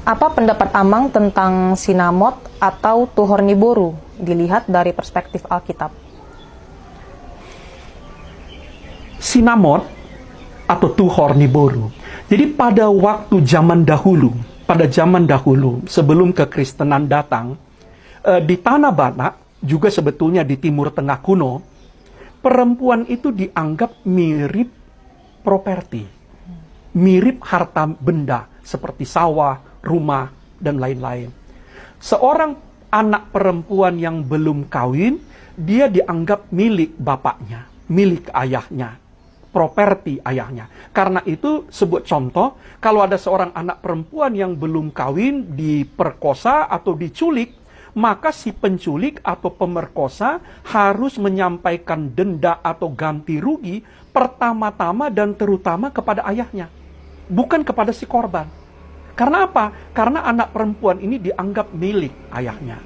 Apa pendapat Amang tentang sinamot atau tuhorniboru dilihat dari perspektif Alkitab? Sinamot atau tuhorniboru. Jadi pada waktu zaman dahulu, sebelum kekristenan datang, di Tanah Batak, juga sebetulnya di Timur Tengah kuno, perempuan itu dianggap mirip properti, mirip harta benda, seperti sawah, rumah, dan lain-lain. Seorang anak perempuan yang belum kawin, dia dianggap milik bapaknya, milik ayahnya, properti ayahnya. Karena itu, sebut contoh, kalau ada seorang anak perempuan yang belum kawin, diperkosa atau diculik, maka si penculik atau pemerkosa harus menyampaikan denda atau ganti rugi pertama-tama dan terutama kepada ayahnya, bukan kepada si korban. Karena apa? Karena anak perempuan ini dianggap milik ayahnya.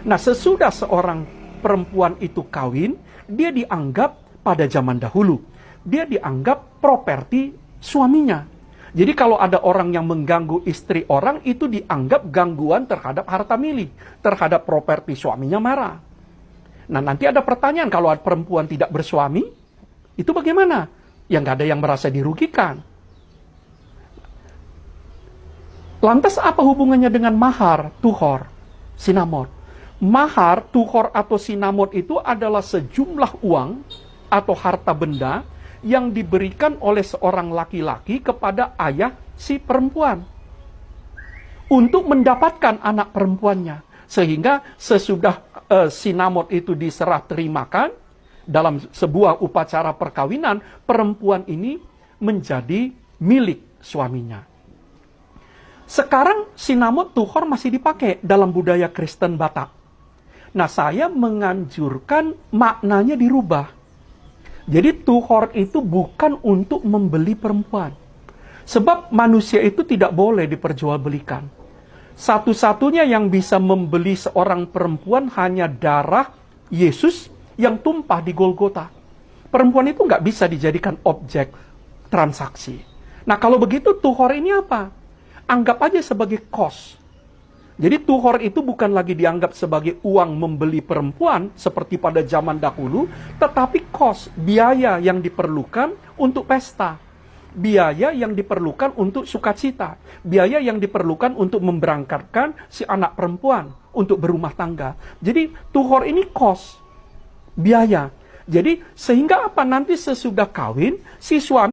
Nah, sesudah seorang perempuan itu kawin, dia dianggap pada zaman dahulu, dia dianggap properti suaminya. Jadi kalau ada orang yang mengganggu istri orang, itu dianggap gangguan terhadap harta milik, terhadap properti suaminya marah. Nah, nanti ada pertanyaan, kalau perempuan tidak bersuami, itu bagaimana? Yang gak ada yang merasa dirugikan. Lantas apa hubungannya dengan mahar, tuhor, sinamot? Mahar, tuhor, atau sinamot itu adalah sejumlah uang atau harta benda yang diberikan oleh seorang laki-laki kepada ayah si perempuan untuk mendapatkan anak perempuannya. Sehingga sesudah sinamot itu diserah terimakan dalam sebuah upacara perkawinan, perempuan ini menjadi milik suaminya. Sekarang sinamot tuhor masih dipakai dalam budaya Kristen Batak. Nah, saya menganjurkan maknanya dirubah. Jadi tuhor itu bukan untuk membeli perempuan. Sebab manusia itu tidak boleh diperjualbelikan. Satu-satunya yang bisa membeli seorang perempuan hanya darah Yesus yang tumpah di Golgota. Perempuan itu nggak bisa dijadikan objek transaksi. Nah, kalau begitu tuhor ini apa? Anggap aja sebagai kos. Jadi tuhor itu bukan lagi dianggap sebagai uang membeli perempuan seperti pada zaman dahulu, tetapi kos, biaya yang diperlukan untuk pesta, biaya yang diperlukan untuk sukacita, biaya yang diperlukan untuk memberangkatkan si anak perempuan untuk berumah tangga. Jadi tuhor ini kos, biaya. Jadi sehingga apa, nanti sesudah kawin si suami